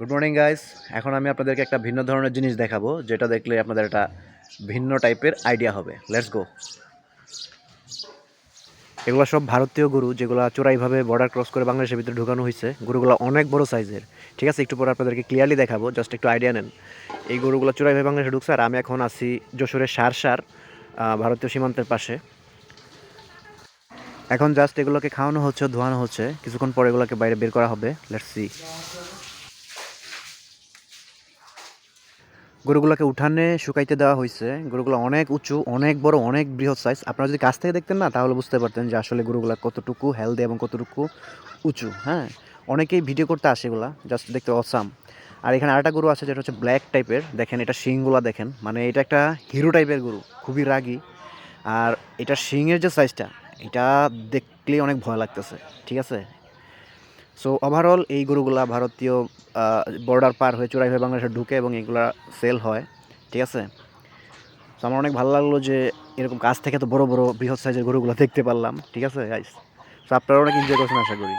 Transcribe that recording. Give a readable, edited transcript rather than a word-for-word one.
Good morning guys. এখন আমি আপনাদেরকে একটা ভিন্ন ধরনের জিনিস দেখাবো, যেটা দেখলে আপনাদের একটা ভিন্ন টাইপের আইডিয়া হবে। Let's go. এগুলো সব ভারতীয় গরু, যেগুলো চোরাইভাবে বর্ডার ক্রস করে বাংলাদেশের ভিতরে ঢুকানো হয়েছে। গরুগুলো অনেক বড় সাইজের। ঠিক আছে, একটু পরে আপনাদেরকে ক্লিয়ারলি দেখাবো, জাস্ট একটু আইডিয়া নেন। এই গরুগুলো চোরাইভাবে বাংলাদেশে ঢুকছে, আর আমি এখন আছি যশোরের সারসার, ভারতীয় সীমান্তের পাশে। এখন জাস্ট এগুলোকে খাওয়ানো হচ্ছে, ধোয়ানো হচ্ছে, কিছুক্ষণ পরে এগুলোকে বাইরে বের করা হবে। Let's see. গরুগুলোকে উঠানে শুকাইতে দেওয়া হয়েছে। গরুগুলো অনেক উঁচু, অনেক বড়, অনেক বৃহৎ সাইজ। আপনারা যদি কাছ থেকে দেখতেন না, তাহলে বুঝতে পারতেন যে আসলে গরুগুলো কতটুকু হেলদি এবং কতটুকু উঁচু। হ্যাঁ, অনেকেই ভিডিও করতে আসে, এগুলা জাস্ট দেখতে অসাম। আর এখানে আরেকটা গরু আছে, যেটা হচ্ছে ব্ল্যাক টাইপের। দেখেন এটা শিংগুলা দেখেন, মানে এটা একটা হিরো টাইপের গরু, খুবই রাগী। আর এটা শিংয়ের যে সাইজটা, এটা দেখলেই অনেক ভয় লাগতেছে। ঠিক আছে, সো ওভারঅল এই গরুগুলা ভারতীয় বর্ডার পার হয়ে চোরাই হয়ে বাংলাদেশে ঢুকে এবং এগুলা সেল হয়। ঠিক আছে, তো আমার অনেক ভালো লাগলো যে এরকম কাছ থেকে তো বড় বড় বৃহৎ সাইজের গরুগুলো দেখতে পারলাম। ঠিক আছে গাইস, তো আপনারা অনেক এনজয় করছেন আশা করি।